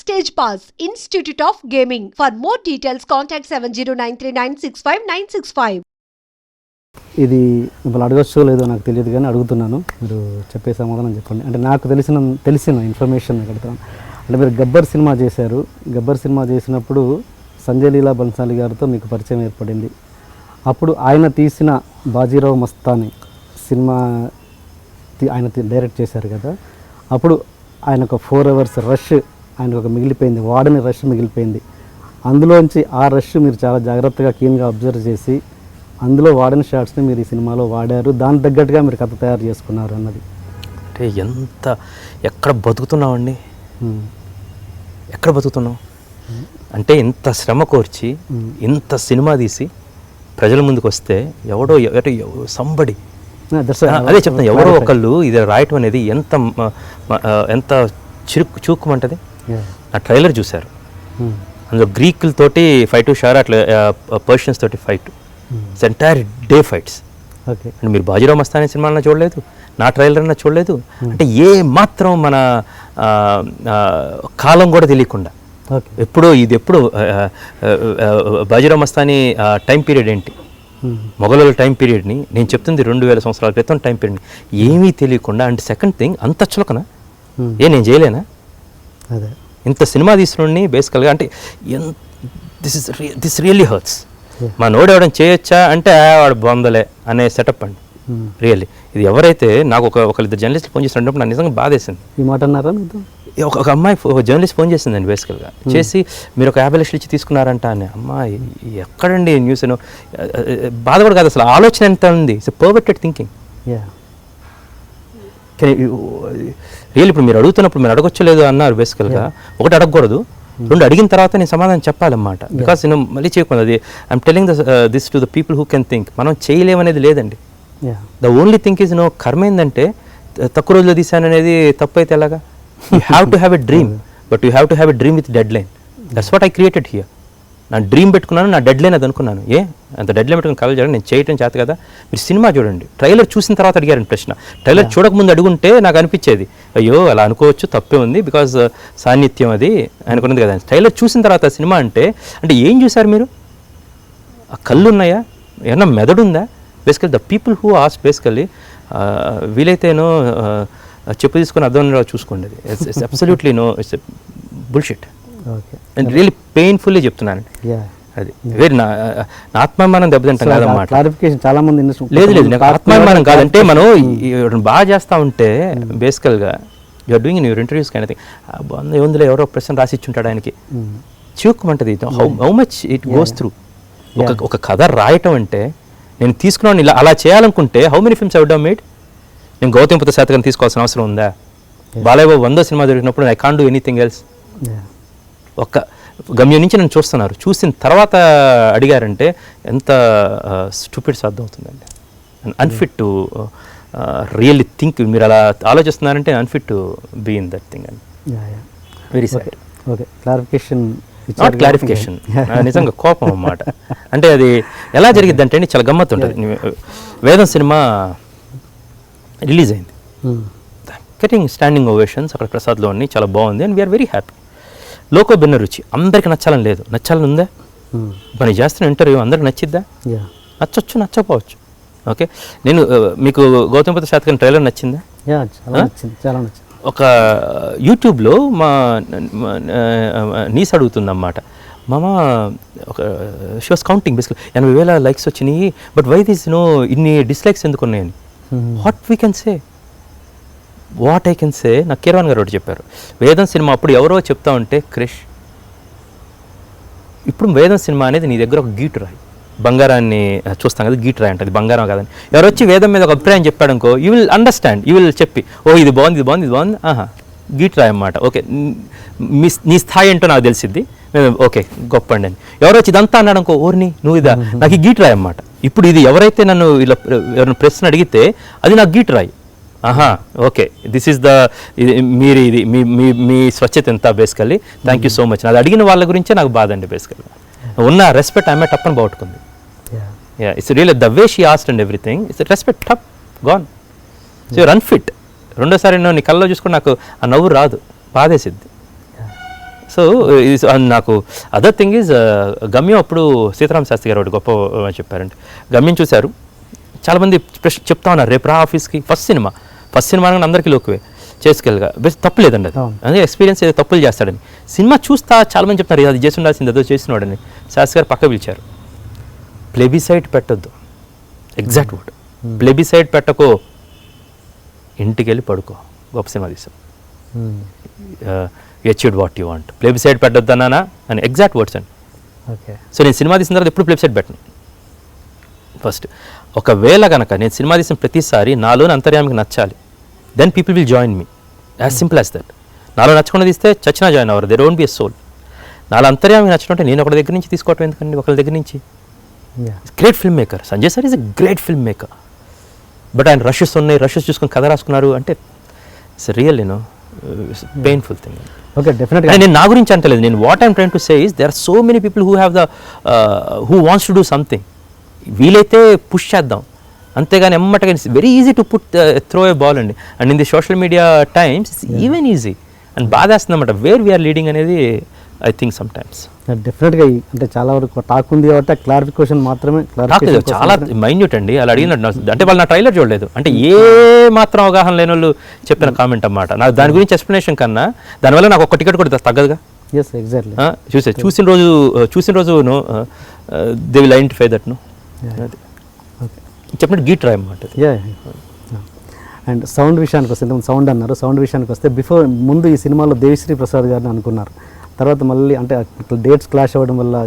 Stage Pass, Institute of Gaming. For more details, contact 7093965965965. ఇది మిమ్మల్ని అడగచ్చో లేదో నాకు తెలియదు కానీ అడుగుతున్నాను, మీరు చెప్పే సమాధానం చెప్పండి. అంటే నాకు తెలిసిన ఇన్ఫర్మేషన్ అడుగుతాను. అంటే మీరు గబ్బర్ సినిమా చేశారు. గబ్బర్ సినిమా చేసినప్పుడు సంజయ్ లీలా బన్సాలి గారితో మీకు పరిచయం ఏర్పడింది. అప్పుడు ఆయన తీసిన బాజీరావు మస్తాని సినిమా ఆయన డైరెక్ట్ చేశారు కదా, అప్పుడు ఆయన ఒక 4 hours రష్ ఆయనకు ఒక మిగిలిపోయింది, వాడని రష్ మిగిలిపోయింది. అందులోంచి ఆ రష్ మీరు చాలా జాగ్రత్తగా క్లీన్గా అబ్జర్వ్ చేసి అందులో వాడిన షాట్స్ని మీరు ఈ సినిమాలో వాడారు. దానికి తగ్గట్టుగా మీరు కథ తయారు చేసుకున్నారు అన్నది. అంటే ఎక్కడ బతుకుతున్నామండి, ఎక్కడ బతుకుతున్నాం అంటే ఇంత శ్రమ కోర్చి ఇంత సినిమా తీసి ప్రజల ముందుకు వస్తే ఎవడో సంబడి అదే చెప్తాను, ఎవరో ఒకళ్ళు ఇది రాయటం అనేది ఎంత చూక్కుమంటది. నా ట్రైలర్ చూశారు, అందులో గ్రీకులతోటి ఫైట్ షార్ అట్లా పర్షియన్స్ తోటి fight, it's entire day fights. అంటే మీరు బాజీరావు మస్తాని సినిమాలను చూడలేదు, నా ట్రైలర్ అన్నా చూడలేదు. అంటే ఏ మాత్రం మన కాలం కూడా తెలియకుండా ఎప్పుడు బాజీరావు మస్తాని టైం పీరియడ్ ఏంటి, మొఘలుల టైం పీరియడ్ని నేను చెప్తుంది 2000 సంవత్సరాల క్రితం టైం పీరియడ్ని ఏమీ తెలియకుండా. అండ్ సెకండ్ థింగ్ అంత చులకన నేను చేయలేనా, అదే ఇంత సినిమా తీసుకుని బేసికల్గా అంటే దిస్ రియల్లీ హర్ట్స్. మా నోడు ఎవడని చేయొచ్చా అంటే వాడు బొందలే అనే సెటప్ అండి రియల్లీ. ఇది ఎవరైతే నాకు ఒకళ్ళిద్దరు జర్నలిస్టులు ఫోన్ చేసినప్పుడు నాకు నిజంగా బాధేసింది. ఈ మాట అన్నారా? ఒక అమ్మాయి జర్నలిస్ట్ ఫోన్ చేసిందండి బేసికల్గా, చేసి మీరు ఒక 50 లక్షలు ఇచ్చి తీసుకున్నారంట అని. అమ్మాయి ఎక్కడండి న్యూస్, బాధ కూడా కాదు అసలు, ఆలోచన ఎంత ఉంది, ఇట్స్ పర్ఫెక్టెడ్ థింకింగ్. కానీ రియల్ ఇప్పుడు మీరు అడుగుతున్నప్పుడు మీరు అడగొచ్చు లేదు అన్నారు బేసికల్గా. ఒకటి అడగకూడదు, 2 అడిగిన తర్వాత నేను సమాధానం చెప్పాలన్నమాట. బికాస్ నేను మళ్ళీ చేయకూడదు. అది I'm telling this to the people who can think. మనం చేయలేమనేది లేదండి. ద ఓన్లీ థింక్ ఈజ్ కర్మ ఏంటంటే తక్కువ రోజుల్లో తీసాను అనేది తప్పు అయితే ఎలాగా. You have to have a dream, but you have to have a dream with dead line. That's what I created here. నా డ్రీమ్ పెట్టుకున్నాను, నా డెడ్ లైన్ అది అనుకున్నాను. అంత డెడ్ లైన్ పెట్టుకుని కలర్ చేయడం నేను చేయటం చేత కదా. మీరు సినిమా చూడండి, ట్రైలర్ చూసిన తర్వాత అడిగారని ప్రశ్న. ట్రైలర్ చూడకముందు అడుగుంటే నాకు అనిపించేది అయ్యో అలా అనుకోవచ్చు, తప్పే ఉంది, బికాజ్ సాన్నిధ్యం అది అనుకున్నది కదా. ట్రైలర్ చూసిన తర్వాత సినిమా అంటే ఏం చూసారు మీరు? ఆ కళ్ళు ఉన్నాయా, ఏమన్నా మెదడు ఉందా? Basically the people who ask basically వీలైతేనో చెప్పు తీసుకుని అర్థం చూసుకోండి. It's absolutely no, it's bullshit. And really painfully చెప్తున్నాను. అది వేరే నా ఆత్మాభిమానం దెబ్బతింటాం కాదన్నమాట. క్లారిఫికేషన్ చాలా మంది లేదు నాకు ఆత్మాభిమానం కాదంటే మనం బాగా చేస్తూ ఉంటే బేసికల్గా you're doing in your interviews కైనా థింగ్ ఏముందిలో ఎవరో ప్రశ్న రాసి ఇచ్చుంటాడు ఆయనకి చూక్కుమంటది. How much it goes through. ఒక కథ రాయటం అంటే నేను తీసుకున్నాను ఇలా అలా చేయాలనుకుంటే how many films I would have made. నేను గౌతమ్ బుద్ధ శాతకర్ని తీసుకోవాల్సిన అవసరం ఉందా? బాలయ్య బాబు 100 సినిమా దొరికినప్పుడు I can't do anything else. ఒక్క గమ్యం నుంచి నన్ను చూస్తున్నారు, చూసిన తర్వాత అడిగారంటే ఎంత స్టూపిడ్స్ అర్థం అవుతుందండి. Unfit to really think. మీరు అలా ఆలోచిస్తున్నారంటే unfit to be in that thing అండి. Very sad. Okay, clarification not clarification, నిజంగా కోపం అన్నమాట. అంటే అది ఎలా జరిగిద్ది అంటే చాలా గమ్మత్తు ఉంటుంది. వేదం సినిమా రిలీజ్ అయింది, గెటింగ్ స్టాండింగ్ ఓవేషన్స్ అక్కడ ప్రసాద్లోని, చాలా బాగుంది అండ్ వీఆర్ వెరీ హ్యాపీ. లోకో భిన్న రుచి అందరికి నచ్చాలని లేదు, నచ్చాలని ఉందా? మనం చేస్తున్న ఇంటర్వ్యూ అందరికి నచ్చిద్దా? నచ్చొచ్చు, నచ్చకపోవచ్చు. ఓకే, నేను మీకు గౌతమ్ బుద్ధ శాతకర్ని ట్రైలర్ నచ్చిందా? చాలా నచ్చింది. ఒక యూట్యూబ్లో మా నీస్ అడుగుతుందన్నమాట, మామ ఒక she was counting basically 80,000 likes వచ్చినాయి, బట్ వై దిస్ ఇన్ని డిస్లైక్స్ ఎందుకు ఉన్నాయని. What we can say, what I can say, నాకు కీరవాణి గారు ఒకటి చెప్పారు. వేదం సినిమా అప్పుడు ఎవరో చెప్తా ఉంటే క్రిష్, ఇప్పుడు వేదం సినిమా అనేది నీ దగ్గర ఒక గీటు రాయి, బంగారాన్ని చూస్తాం కదా గీటు రాయి అంటే బంగారం కాదని. ఎవరు వచ్చి వేదం మీద ఒక అభిప్రాయం చెప్పాడు అనుకో, you will understand, you will చెప్పి ఓ ఇది బాగుంది, ఇది బాగుంది, ఇది బాగుంది, గీటు రాయి అన్నమాట. ఓకే, నీ స్థాయి ఏంటో నాకు తెలిసిద్ది, ఓకే గొప్ప అండి అని. ఎవరు వచ్చి ఇదంతా అన్నాడు అనుకో, ఓర్ని నువ్వు ఇదా, నాకు ఈ గీటు రాయి అన్నమాట. ఇప్పుడు ఇది ఎవరైతే నన్ను ఇలా ఎవరైనా ప్రశ్న అడిగితే అది నాకు గీటు రాయి. ఓకే, దిస్ ఈస్ ద మీరు ఇది మీ స్వచ్ఛత ఎంత basically, thank you so much. అది అడిగిన వాళ్ళ గురించే నాకు బాధ అండి బేసికల్లీ. ఉన్న రెస్పెక్ట్ ఆమె టప్పని బాగుంటుంది. It's real the way she asked and everything, it's respect టప్ గాన్. So you're unfit. రెండోసారి నీ కళ్ళలో చూసుకుని నాకు ఆ నవ్వు రాదు, బాధేసిద్ది. సో నాకు అదర్ థింగ్ ఈజ్ గమ్యం అప్పుడు సీతారామ శాస్త్రి గారు ఒకటి గొప్ప చెప్పారంటే, గమ్యం చూశారు, చాలామంది చెప్తా ఉన్నారు రేపు రా ఆఫీస్కి, ఫస్ట్ సినిమా అనగా అందరికీ లోకువే చేసుకెళ్ళగా తప్పు లేదండి, అది అదే ఎక్స్పీరియన్స్ ఏదో తప్పులు చేస్తాడని. సినిమా చూస్తా చాలామంది చెప్తారు అది చేసి ఉండాల్సింది ఏదో చేసినవాడని. శాస్త్రి గారు పక్క పిలిచారు, ప్లెబిసైడ్ పెట్టొద్దు, ఎగ్జాక్ట్ వర్డ్, ప్లెబిసైడ్ పెట్టకో, ఇంటికి వెళ్ళి పడుకో, గొప్ప సినిమా తీసాం, achieved what you want, plebiscite పెట్టొద్దు అన్నానా అని ఎగ్జాక్ట్ వర్డ్స్ అండి. ఓకే. సో నేను సినిమా తీసిన తర్వాత ఎప్పుడు ప్లెబిసైడ్ పెట్టను. ఫస్ట్ ఒకవేళ కనుక నేను సినిమా తీసిన ప్రతిసారి నాలోని అంతర్యామికి నచ్చాలి, then people will join me, as simple as that. నాలో నచ్చకుండా తీస్తే చచ్చినా జాయిన్ అవ్వరు, there won't be a soul. నాలో అంతర్యామికి నచ్చడం నేను ఒకరి దగ్గర నుంచి తీసుకోవటం ఎందుకండి, ఒకరి దగ్గర నుంచి. Great film maker Sanjay sir is a great film maker, but ఆయన రషెస్ చూసుకొని కథ రాసుకున్నారు అంటే it's real painful thing. Okay, డెఫినెట్గా. నేను నా గురించి అంటలేదు, నేను what I'm trying to say is there are so many people who have who wants to do something. వీలైతే పుష్ చేద్దాం, అంతేగాని ఎమ్మటగా very easy to put throw a ball అండి. And in the social media times it's even easy and బాధేస్తుంది అన్నమాట wear we are leading అనేది. I think some times డెఫినెట్గా అంటే చాలా వరకు టాక్ ఉంది కాబట్టి క్లారిఫికేషన్ మాత్రమే, చాలా మైన్యూట్ అండి. అలా అడిగినట్టు అంటే వాళ్ళు నా ట్రైలర్ చూడలేదు అంటే ఏ మాత్రం అవగాహన లేని వాళ్ళు చెప్పిన కామెంట్ అన్నమాట. నాకు దాని గురించి ఎక్స్ప్లెనేషన్ కన్నా దానివల్ల నాకు ఒక టికెట్ కూడా తగ్గదుగా. Yes, exactly. చూసిన రోజు దే విల్ ఐడెంటిఫై దట్ చెప్పినట్టు గీట్ రాయ్ అన్నమాట. అండ్ సౌండ్ విషయానికి వస్తే సౌండ్ అన్నారు, సౌండ్ విషయానికి వస్తే ముందు ఈ సినిమాలో దేవిశ్రీ ప్రసాద్ గారిని అనుకున్నారు, తర్వాత మళ్ళీ అంటే డేట్స్ క్లాష్ అవ్వడం వల్ల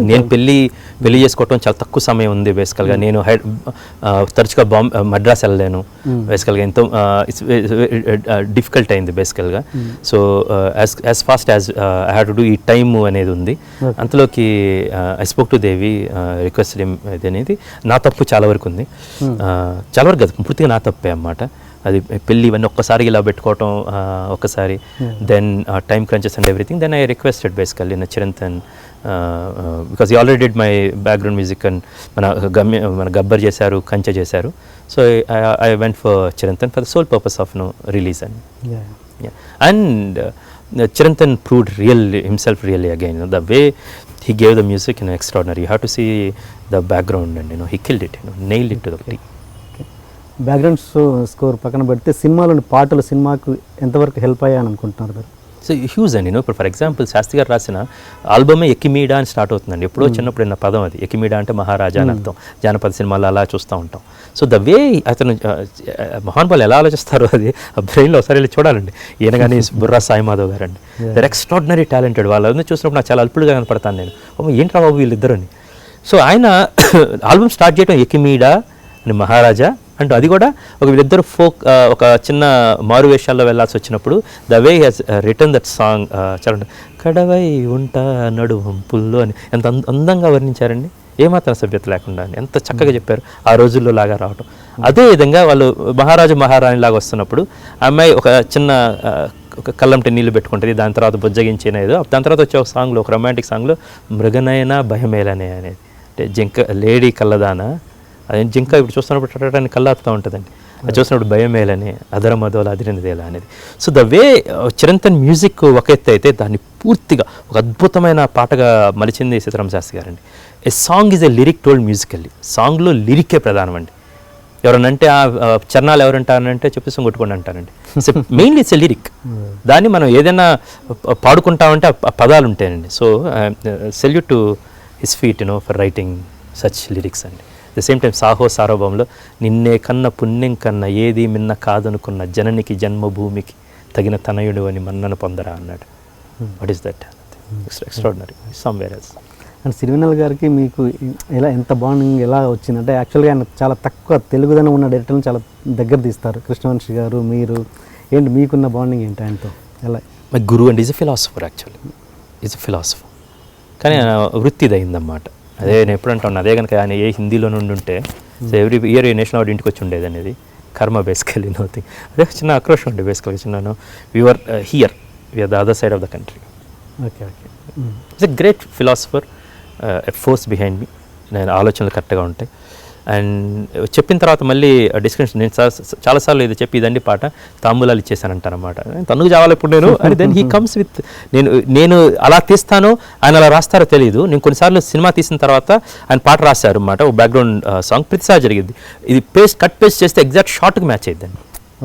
నేను పెళ్లి చేసుకోవటం చాలా తక్కువ సమయం ఉంది బేసికల్గా. నేను తరచుగా మద్రాస్ వెళ్ళలేను బేసికల్గా, ఎంతో డిఫికల్ట్ అయింది బేసికల్గా. So as fast as I have to do ఈ టైమ్ అనేది ఉంది. అంతలోకి I spoke to Devi, request ఇది అనేది నా తప్పు చాలా వరకు ఉంది, చాలా వరకు కాదు పూర్తిగా నా తప్పే అన్నమాట. అది పెళ్ళి ఇవన్నీ ఒక్కసారి ఇలా పెట్టుకోవటం ఒక్కసారి, then time crunches and everything. Then I requested basically Chirantan, because he already did my background music and మన గబ్బర్ చేశారు, కంచె చేశారు. So I went for Chirantan for the sole purpose of release and Chirantan proved himself really again. The way he gave the music, extraordinary. You have to see the background and he killed it, nailed it to the T. Background score పక్కన పెడితే సినిమాలోని పాటలు సినిమాకు ఎంతవరకు help అయ్యాయని అనుకుంటున్నారు మీరు? So huge అండి. ఇప్పుడు ఫర్ ఎగ్జాంపుల్ శాస్త్రి గారు రాసిన ఆల్బమే ఎకిమీడా అని స్టార్ట్ అవుతుందండి. ఎప్పుడో చిన్నప్పుడు విన్న పదం అది, ఎకిమీడా అంటే మహారాజా అని అర్థం. జానపద సినిమాలు అలా చూస్తూ ఉంటాం. సో ద వే అతను మహానుభావులు ఎలా ఆలోచిస్తారో అది బ్రెయిన్లో ఒకసారి వెళ్ళి చూడాలండి. ఈయన కానీ బుర్రా సాయి మాధవ్ గారు అండి, దర్ ఎక్స్ట్రాడినరీ టాలెంటెడ్. వాళ్ళని చూసినప్పుడు నాకు చాలా అల్పుడుగా కనపడతాను నేను, ఏంట్రా బాబు వీళ్ళిద్దరని. సో ఆయన ఆల్బమ్ స్టార్ట్ చేయడం ఎకిమీడా అని మహారాజా అంటూ, అది కూడా వీళ్ళిద్దరు ఫోక్ ఒక చిన్న మారు వేషాల్లో వెళ్ళాల్సి వచ్చినప్పుడు the way he's return that song చాలా కడవై ఉంటా నడువంపుల్లో అని ఎంత అందంగా వర్ణించారండి, ఏమాత్రం సభ్యత లేకుండా ఎంత చక్కగా చెప్పారు. ఆ రోజుల్లో లాగా రావటం. అదే విధంగా వాళ్ళు మహారాణి లాగా వస్తున్నప్పుడు అమ్మాయి ఒక చిన్న ఒక కళ్ళంటి నీళ్ళు పెట్టుకుంటుంది, దాని తర్వాత బుజ్జగించేనేదో, దాని తర్వాత వచ్చే ఒక సాంగ్లో, ఒక రొమాంటిక్ సాంగ్లో మృగనైనా భయమేలనే అనేది, అంటే జింక లేడీ కళ్ళదానా, అదే జింక ఇప్పుడు చూస్తున్నప్పుడు టటాన్ని కళ్ళాడుతూ ఉంటుందండి, అది చూసినప్పుడు భయమేలని అదరమదోల అదిరినదేలా అనేది. So the way Chirantan music ఒక ఎత్తు అయితే దాన్ని పూర్తిగా ఒక అద్భుతమైన పాటగా మలిచింది సీతారామ శాస్త్రి గారండి. A song is a lyric told musically. సాంగ్లో లిరికే ప్రధానం అండి. ఎవరనంటే చరణాలు ఎవరంటారంటే చెప్పేసి కొట్టుకోండి అంటారండి. So mainly it's a lyric. దాన్ని మనం ఏదైనా పాడుకుంటామంటే ఆ పదాలు ఉంటాయండి. So salute to his feet for writing such lyrics అండి. ద సేమ్ టైం సాహో సార్వభౌంలో నిన్నే కన్న పుణ్యం కన్నా ఏది మిన్న కాదనుకున్న జననికి జన్మభూమికి తగిన తనయుడు అని మన్నన పొందరా అన్నాడు. What is that? Extraordinary somewhere else. And Sirivennela గారికి మీకు ఎంత బాండింగ్ ఎలా వచ్చిందంటే, యాక్చువల్గా ఆయన చాలా తక్కువ తెలుగుదనం ఉన్న డైరెక్టర్ని చాలా దగ్గర తీస్తారు. కృష్ణవంశీ గారు, మీరు ఏంటి మీకున్న బాండింగ్ ఏంటి ఆయనతో? ఎలా? మై గురువు and is a philosopher. Actually is a philosopher, కానీ ఆయన వృత్తిది అయిందన్నమాట. అదే నేను ఎప్పుడు అంటాను, అదే కనుక ఆయన ఏ హిందీలో నుండి ఉంటే so every year national award ఇంటికి వచ్చి ఉండేది అనేది కర్మ బేసికలీ నోథింగ్. అదే చిన్న ఆక్రోషం ఉండే బేసికల్గా. చిన్న we're here, we're the other side of the country. Okay okay. It's a great philosopher, a force behind me. నేను ఆలోచనలు కరెక్ట్గా ఉంటాయి. అండ్ చెప్పిన తర్వాత మళ్ళీ డిస్కషన్ నేను చాలాసార్లు ఇది చెప్పి ఇదండి పాట తాంబూలాలు ఇచ్చేసానంటారనమాట. తనుకు చావాలి ఇప్పుడు నేను అని దెన్ హీ కమ్స్ విత్ నేను అలా తీస్తాను, ఆయన అలా రాస్తారో తెలియదు. నేను కొన్నిసార్లు సినిమా తీసిన తర్వాత ఆయన పాట రాశారు అన్నమాట, ఒక బ్యాక్గ్రౌండ్ సాంగ్ ప్రతిసారి జరిగింది. ఇది కట్ పేస్ట్ చేస్తే ఎగ్జాక్ట్ షార్ట్కి మ్యాచ్ అయ్యిందండి.